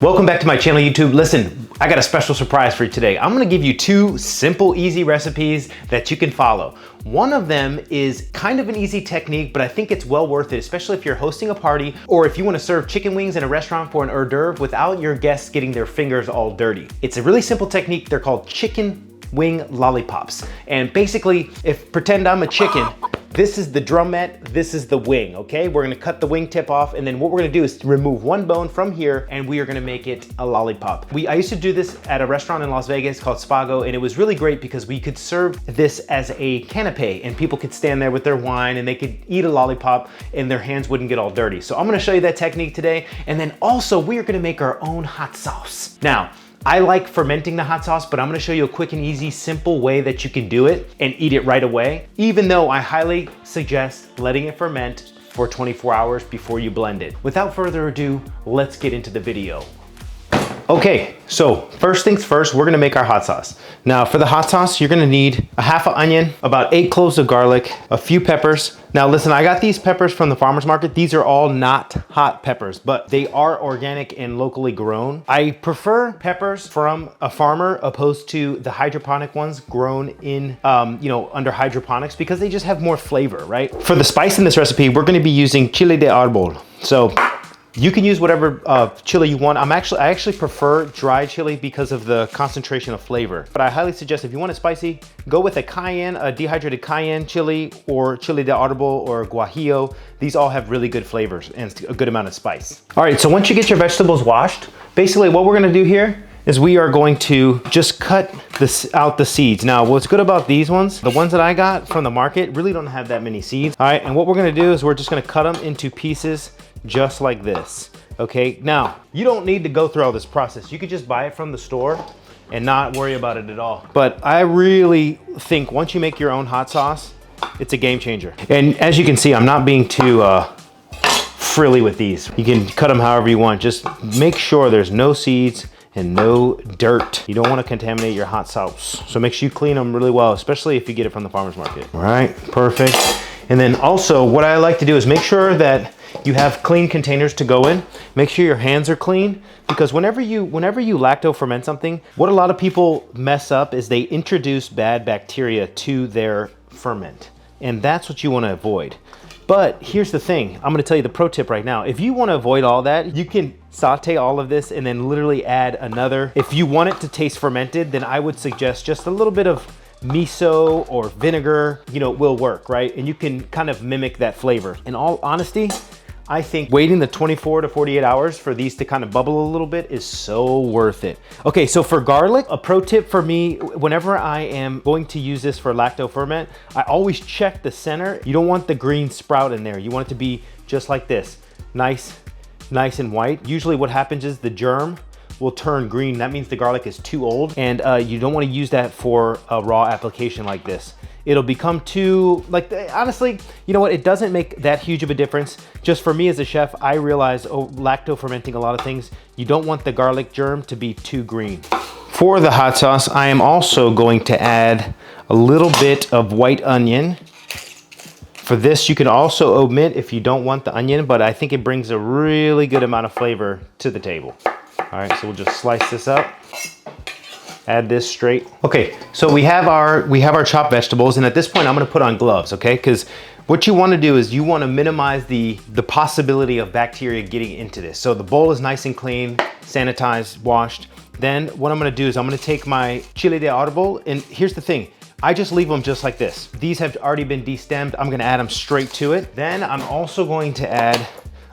Welcome back to my channel, YouTube. Listen, I got a special surprise for you today. I'm gonna give you two simple, easy recipes that you can follow. One of them is kind of an easy technique, but I think it's well worth it, especially if you're hosting a party or if you wanna serve chicken wings in a restaurant for an hors d'oeuvre without your guests getting their fingers all dirty. It's a really simple technique. They're called chicken wing lollipops. And basically, pretend I'm a chicken, this is the drumette, this is the wing, okay? We're gonna cut the wing tip off, and then what we're gonna do is remove one bone from here, and we are gonna make it a lollipop. I used to do this at a restaurant in Las Vegas called Spago, and it was really great because we could serve this as a canapé, and people could stand there with their wine, and they could eat a lollipop, and their hands wouldn't get all dirty. So I'm gonna show you that technique today, and then also we are gonna make our own hot sauce. Now, I like fermenting the hot sauce, but I'm gonna show you a quick and easy, simple way that you can do it and eat it right away, even though I highly suggest letting it ferment for 24 hours before you blend it. Without further ado, let's get into the video. Okay, so first things first, we're gonna make our hot sauce. Now for the hot sauce, you're gonna need a half an onion, about 8 cloves of garlic, a few peppers. Now listen, I got these peppers from the farmer's market. These are all not hot peppers, but they are organic and locally grown. I prefer peppers from a farmer opposed to the hydroponic ones grown in, under hydroponics because they just have more flavor, right? For the spice in this recipe, we're gonna be using chili de árbol. So you can use whatever chili you want. I actually prefer dry chili because of the concentration of flavor. But I highly suggest if you want it spicy, go with a cayenne, a dehydrated cayenne chili, or chili de árbol or guajillo. These all have really good flavors and a good amount of spice. All right, so once you get your vegetables washed, basically what we're gonna do here is we are going to just cut out the seeds. Now, what's good about these ones, the ones that I got from the market really don't have that many seeds. All right, and what we're gonna do is we're just gonna cut them into pieces just like this, okay? Now, you don't need to go through all this process. You could just buy it from the store and not worry about it at all. But I really think once you make your own hot sauce, it's a game changer. And as you can see, I'm not being too frilly with these. You can cut them however you want. Just make sure there's no seeds and no dirt. You don't want to contaminate your hot sauce. So make sure you clean them really well, especially if you get it from the farmer's market. All right, perfect. And then also what I like to do is make sure that you have clean containers to go in. Make sure your hands are clean, because whenever you lacto ferment something, what a lot of people mess up is they introduce bad bacteria to their ferment. And that's what you want to avoid. But here's the thing, I'm gonna tell you the pro tip right now. If you wanna avoid all that, you can saute all of this and then literally add another. If you want it to taste fermented, then I would suggest just a little bit of miso or vinegar, will work, right? And you can kind of mimic that flavor. In all honesty, I think waiting the 24 to 48 hours for these to kind of bubble a little bit is so worth it. Okay, so for garlic, a pro tip for me, whenever I am going to use this for lacto ferment, I always check the center. You don't want the green sprout in there. You want it to be just like this, nice and white. Usually what happens is the germ will turn green. That means the garlic is too old, and you don't want to use that for a raw application like this. It'll become too, honestly, you know what? It doesn't make that huge of a difference. Just for me as a chef, I realize, lacto fermenting a lot of things, you don't want the garlic germ to be too green. For the hot sauce, I am also going to add a little bit of white onion. For this, you can also omit if you don't want the onion, but I think it brings a really good amount of flavor to the table. All right, so we'll just slice this up. Add this straight. Okay, so we have our chopped vegetables, and at this point I'm gonna put on gloves, okay? Because what you wanna do is you wanna minimize the possibility of bacteria getting into this. So the bowl is nice and clean, sanitized, washed. Then what I'm gonna do is I'm gonna take my chili de árbol, and here's the thing, I just leave them just like this. These have already been destemmed. I'm gonna add them straight to it. Then I'm also going to add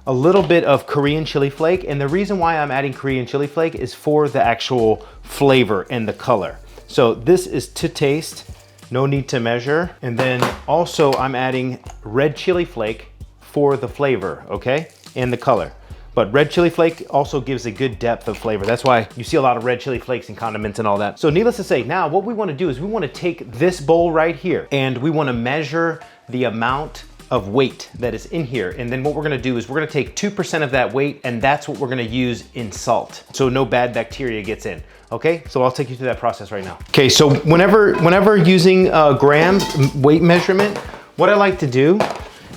a little bit of Korean chili flake. And the reason why I'm adding Korean chili flake is for the actual flavor and the color. So this is to taste, no need to measure. And then also I'm adding red chili flake for the flavor, okay? And the color. But red chili flake also gives a good depth of flavor. That's why you see a lot of red chili flakes and condiments and all that. So needless to say, now what we wanna do is we wanna take this bowl right here and we wanna measure the amount of weight that is in here. And then what we're gonna do is we're gonna take 2% of that weight, and that's what we're gonna use in salt, so no bad bacteria gets in. Okay, so I'll take you through that process right now. Okay, so whenever using gram weight measurement, what I like to do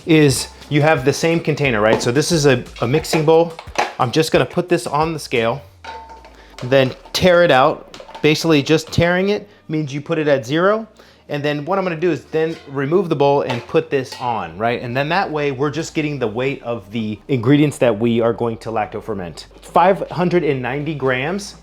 is you have the same container, right? So this is a mixing bowl. I'm just gonna put this on the scale. then tear it out. Basically just tearing it means you put it at 0. And then what I'm gonna do is then remove the bowl and put this on, right? And then that way we're just getting the weight of the ingredients that we are going to lacto ferment. 590 grams.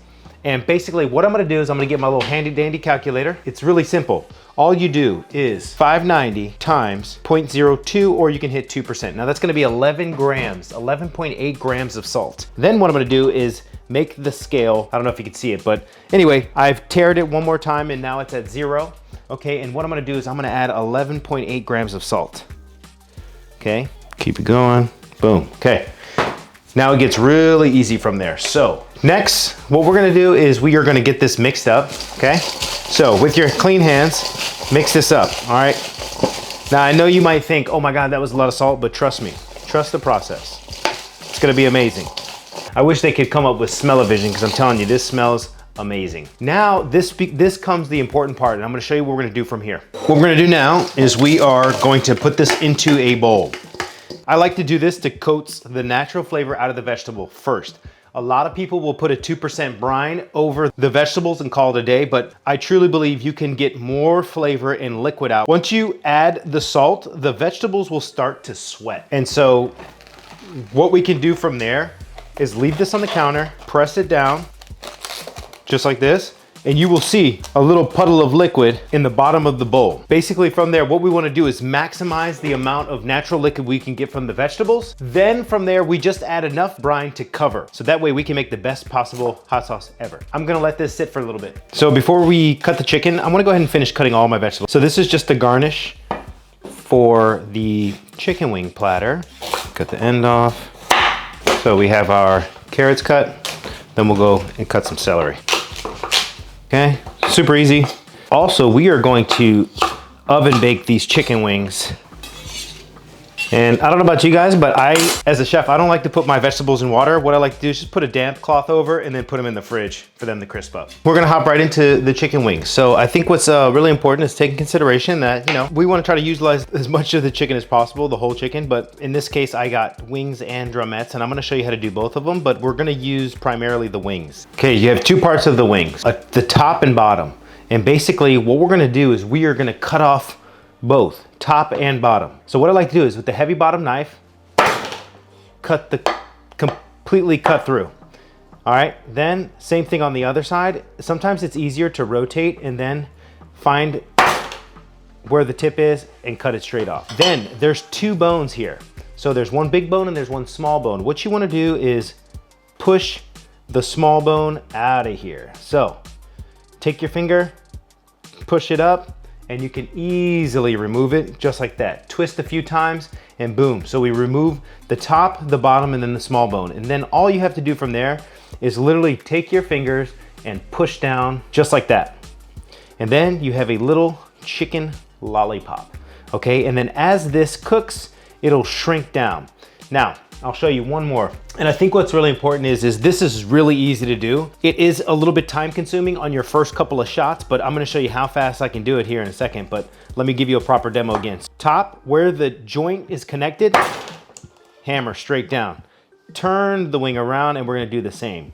And basically what I'm gonna do is I'm gonna get my little handy dandy calculator. It's really simple. All you do is 590 times 0.02, or you can hit 2%. Now that's gonna be 11 grams, 11.8 grams of salt. Then what I'm gonna do is make the scale. I don't know if you can see it, but anyway, I've teared it one more time and now it's at 0. Okay, and what I'm gonna do is I'm gonna add 11.8 grams of salt. Okay, keep it going, boom, okay. Now it gets really easy from there. So next, what we're gonna do is we are gonna get this mixed up, okay? So with your clean hands, mix this up, all right? Now I know you might think, oh my God, that was a lot of salt, but trust me, trust the process. It's gonna be amazing. I wish they could come up with smell-o-vision, because I'm telling you, this smells amazing. Now this comes the important part, and I'm gonna show you what we're gonna do from here. What we're gonna do now is we are going to put this into a bowl. I like to do this to coat the natural flavor out of the vegetable first. A lot of people will put a 2% brine over the vegetables and call it a day, but I truly believe you can get more flavor and liquid out. Once you add the salt, the vegetables will start to sweat. And so what we can do from there is leave this on the counter, press it down, just like this, and you will see a little puddle of liquid in the bottom of the bowl. Basically from there, what we wanna do is maximize the amount of natural liquid we can get from the vegetables. Then from there, we just add enough brine to cover. So that way we can make the best possible hot sauce ever. I'm gonna let this sit for a little bit. So before we cut the chicken, I'm gonna go ahead and finish cutting all my vegetables. So this is just the garnish for the chicken wing platter. Cut the end off. So we have our carrots cut, then we'll go and cut some celery. Okay, super easy. Also, we are going to oven bake these chicken wings. And I don't know about you guys, but as a chef, I don't like to put my vegetables in water. What I like to do is just put a damp cloth over and then put them in the fridge for them to crisp up. We're gonna hop right into the chicken wings. So I think what's really important is take in consideration that, you know, we wanna try to utilize as much of the chicken as possible, the whole chicken, but in this case, I got wings and drumettes, and I'm gonna show you how to do both of them, but we're gonna use primarily the wings. Okay, you have two parts of the wings, the top and bottom. And basically what we're gonna do is we are gonna cut off both top and bottom. So what I like to do is with the heavy bottom knife, completely cut through. All right, then same thing on the other side. Sometimes it's easier to rotate and then find where the tip is and cut it straight off. Then there's two bones here. So there's one big bone and there's one small bone. What you wanna do is push the small bone out of here. So take your finger, push it up, and you can easily remove it just like that. Twist a few times and boom. So we remove the top, the bottom, and then the small bone. And then all you have to do from there is literally take your fingers and push down just like that. And then you have a little chicken lollipop, okay? And then as this cooks, it'll shrink down. Now, I'll show you one more. And I think what's really important is this is really easy to do. It is a little bit time consuming on your first couple of shots, but I'm gonna show you how fast I can do it here in a second, but let me give you a proper demo again. Top, where the joint is connected, hammer straight down. Turn the wing around and we're gonna do the same.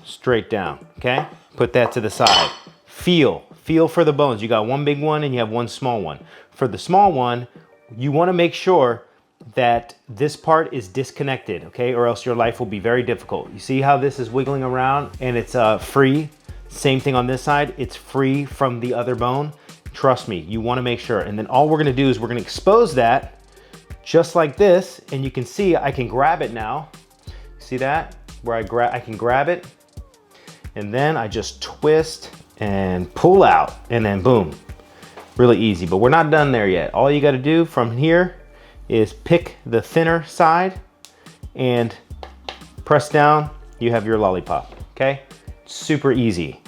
Straight down, okay? Put that to the side. Feel for the bones. You got one big one and you have one small one. For the small one, you wanna make sure that this part is disconnected, okay? Or else your life will be very difficult. You see how this is wiggling around and it's free? Same thing on this side, it's free from the other bone. Trust me, you wanna make sure. And then all we're gonna do is we're gonna expose that just like this, and you can see I can grab it now. See that? Where I can grab it, and then I just twist and pull out, and then boom. Really easy, but we're not done there yet. All you gotta do from here is pick the thinner side and press down, you have your lollipop, okay? Super easy,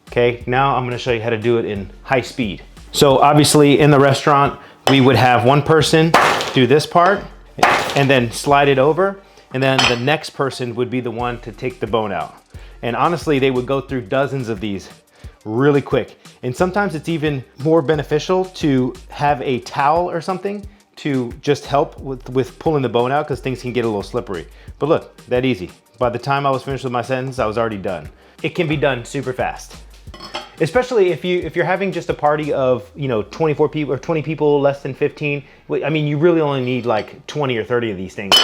okay? Now I'm gonna show you how to do it in high speed. So obviously in the restaurant, we would have one person do this part and then slide it over, and then the next person would be the one to take the bone out. And honestly, they would go through dozens of these really quick. And sometimes it's even more beneficial to have a towel or something to just help with pulling the bone out because things can get a little slippery. But look, that easy. By the time I was finished with my sentence, I was already done. It can be done super fast. Especially if you're having just a party of, you know, 24 people or 20 people, less than 15. I mean, you really only need like 20 or 30 of these things.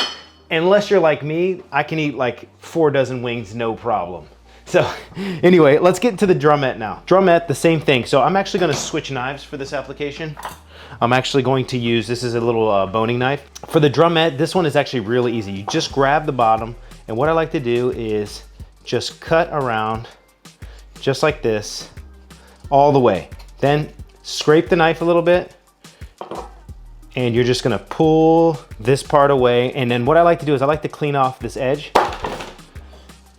Unless you're like me, I can eat like 4 dozen wings, no problem. So anyway, let's get into the Drumette now. Drumette, the same thing. So I'm actually gonna switch knives for this application. I'm actually going to use, this is a little boning knife. For the Drumette, this one is actually really easy. You just grab the bottom, and what I like to do is just cut around just like this all the way. Then scrape the knife a little bit, and you're just gonna pull this part away. And then what I like to do is I like to clean off this edge,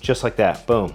just like that, boom.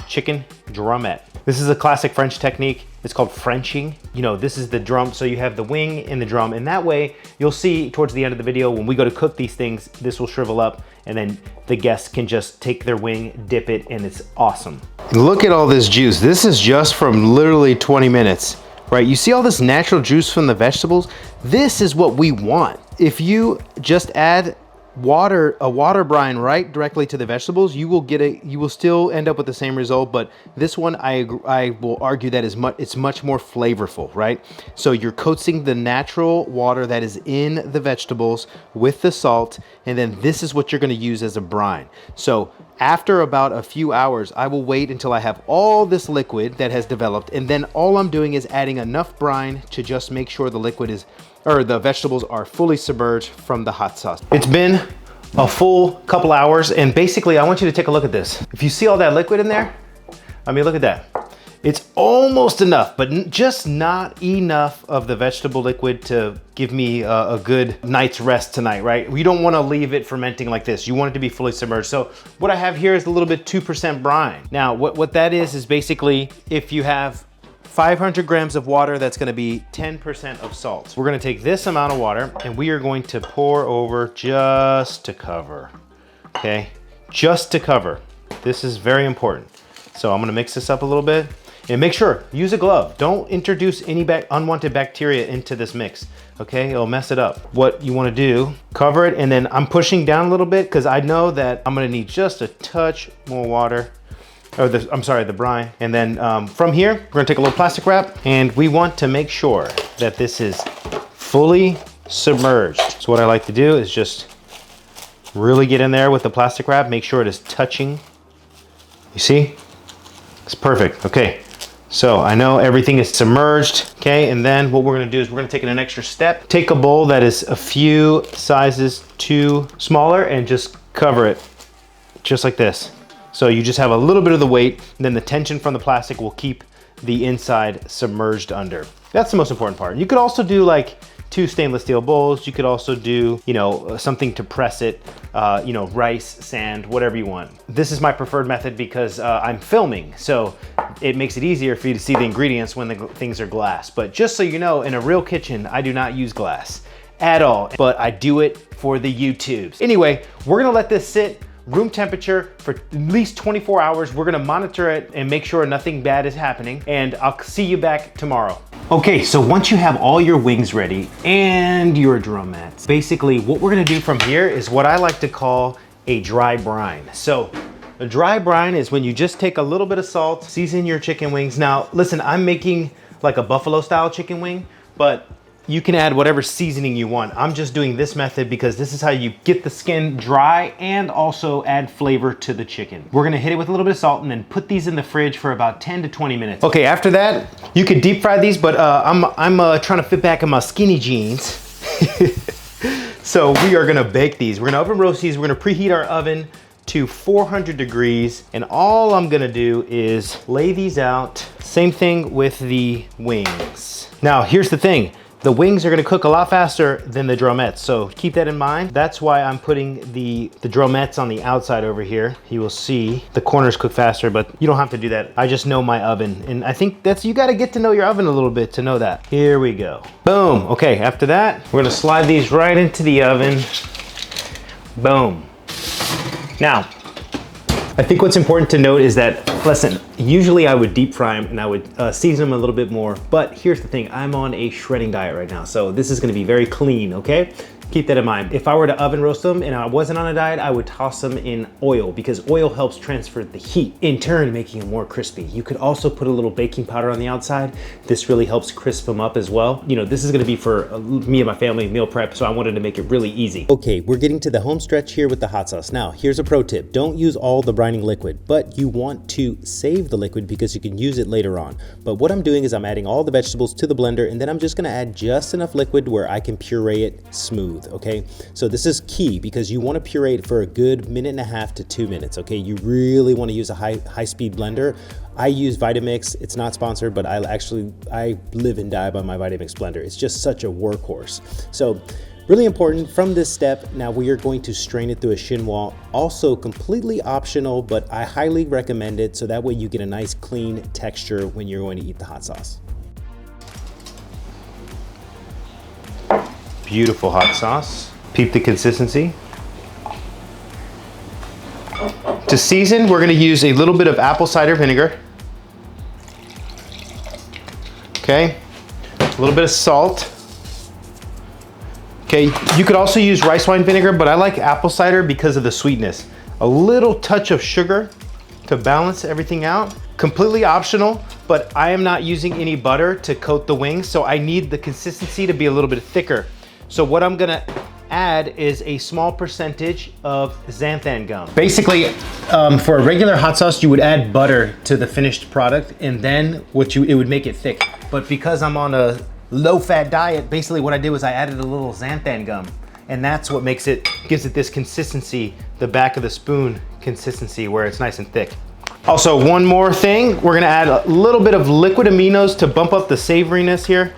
Chicken Drumette. This is a classic French technique. It's called Frenching. You know, this is the drum, so you have the wing and the drum, and that way you'll see towards the end of the video when we go to cook these things, this will shrivel up, and then the guests can just take their wing, dip it, and it's awesome. Look at all this juice. This is just from literally 20 minutes, right? You see all this natural juice from the vegetables? This is what we want. If you just add a water brine right directly to the vegetables, you will still end up with the same result, but this one I will argue that it's much more flavorful, right? So you're coating the natural water that is in the vegetables with the salt, and then this is what you're going to use as a brine. So after about a few hours, I will wait until I have all this liquid that has developed, and then all I'm doing is adding enough brine to just make sure the liquid is, or the vegetables are fully submerged from the hot sauce. It's been a full couple hours, and basically I want you to take a look at this. If you see all that liquid in there, I mean, look at that. It's almost enough, but just not enough of the vegetable liquid to give me a good night's rest tonight, right? We don't want to leave it fermenting like this. You want it to be fully submerged. So what I have here is a little bit 2% brine. Now, what that is basically if you have 500 grams of water, that's gonna be 10% of salt. We're gonna take this amount of water and we are going to pour over just to cover, okay? Just to cover. This is very important. So I'm gonna mix this up a little bit and make sure, use a glove. Don't introduce any unwanted bacteria into this mix, okay? It'll mess it up. What you wanna do, cover it, and then I'm pushing down a little bit because I know that I'm gonna need just a touch more water. The brine. And then from here, we're gonna take a little plastic wrap, and we want to make sure that this is fully submerged. So what I like to do is just really get in there with the plastic wrap, make sure it is touching. You see? It's perfect, okay. So I know everything is submerged, okay? And then what we're gonna do is we're gonna take it an extra step. Take a bowl that is a few sizes too smaller and just cover it, just like this. So you just have a little bit of the weight, and then the tension from the plastic will keep the inside submerged under. That's the most important part. You could also do like 2 stainless steel bowls. You could also do, you know, something to press it, you know, rice, sand, whatever you want. This is my preferred method because I'm filming, so it makes it easier for you to see the ingredients when the things are glass. But just so you know, in a real kitchen, I do not use glass at all, but I do it for the YouTubes. Anyway, we're gonna let this sit room temperature for at least 24 hours. We're gonna monitor it and make sure nothing bad is happening, and I'll see you back tomorrow. Okay, so once you have all your wings ready and your drumettes, basically what we're gonna do from here is what I like to call a dry brine. So a dry brine is when you just take a little bit of salt, season your chicken wings. Now, listen, I'm making like a buffalo style chicken wing, but you can add whatever seasoning you want. I'm just doing this method because this is how you get the skin dry and also add flavor to the chicken. We're gonna hit it with a little bit of salt and then put these in the fridge for about 10 to 20 minutes. Okay, after that, you could deep fry these, but I'm trying to fit back in my skinny jeans. So we are gonna bake these. We're gonna oven roast these. We're gonna preheat our oven to 400 degrees. And all I'm gonna do is lay these out. Same thing with the wings. Now, here's the thing. The wings are gonna cook a lot faster than the drumettes, so keep that in mind. That's why I'm putting the drumettes on the outside over here. You will see the corners cook faster, but you don't have to do that. I just know my oven, and I think you gotta get to know your oven a little bit to know that. Here we go. Boom. Okay, after that, we're gonna slide these right into the oven. Boom. Now, I think what's important to note is that, listen, usually I would deep fry them and I would season them a little bit more, but here's the thing, I'm on a shredding diet right now, so this is gonna be very clean, okay? Keep that in mind. If I were to oven roast them and I wasn't on a diet, I would toss them in oil because oil helps transfer the heat, in turn making them more crispy. You could also put a little baking powder on the outside. This really helps crisp them up as well. You know, this is gonna be for me and my family meal prep, so I wanted to make it really easy. Okay, we're getting to the home stretch here with the hot sauce. Now, here's a pro tip. Don't use all the brining liquid, but you want to save the liquid because you can use it later on. But what I'm doing is I'm adding all the vegetables to the blender, and then I'm just gonna add just enough liquid where I can puree it smooth. Okay, so this is key because you want to puree it for a good 1.5 to 2 minutes. Okay, you really want to use a high speed blender. I use Vitamix. It's not sponsored, but I live and die by my Vitamix blender. It's just such a workhorse. So really important from this step. Now we are going to strain it through a chinois. Also completely optional, but I highly recommend it so that way you get a nice clean texture when you're going to eat the hot sauce. Beautiful hot sauce. Peep the consistency. To season, we're gonna use a little bit of apple cider vinegar. Okay, a little bit of salt. Okay, you could also use rice wine vinegar, but I like apple cider because of the sweetness. A little touch of sugar to balance everything out. Completely optional, but I am not using any butter to coat the wings, so I need the consistency to be a little bit thicker. So what I'm gonna add is a small percentage of xanthan gum. Basically, for a regular hot sauce, you would add butter to the finished product, and then it would make it thick. But because I'm on a low-fat diet, basically what I did was I added a little xanthan gum, and that's what gives it this consistency, the back of the spoon consistency, where it's nice and thick. Also, one more thing, we're gonna add a little bit of liquid aminos to bump up the savoriness here.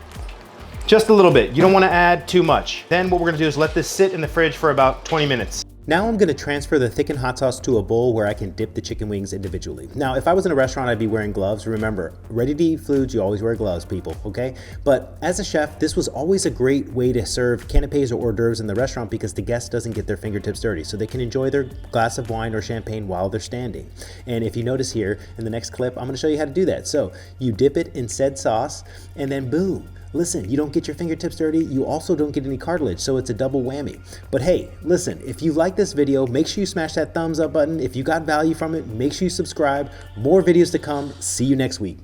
Just a little bit. You don't want to add too much. Then what we're going to do is let this sit in the fridge for about 20 minutes. Now I'm going to transfer the thickened hot sauce to a bowl where I can dip the chicken wings individually. Now, if I was in a restaurant, I'd be wearing gloves. Remember, ready-to-eat foods, you always wear gloves, people, okay? But as a chef, this was always a great way to serve canapes or hors d'oeuvres in the restaurant because the guest doesn't get their fingertips dirty, so they can enjoy their glass of wine or champagne while they're standing. And if you notice here, in the next clip, I'm going to show you how to do that. So you dip it in said sauce, and then boom. Listen, you don't get your fingertips dirty, you also don't get any cartilage, so it's a double whammy. But hey, listen, if you like this video, make sure you smash that thumbs up button. If you got value from it, make sure you subscribe. More videos to come. See you next week.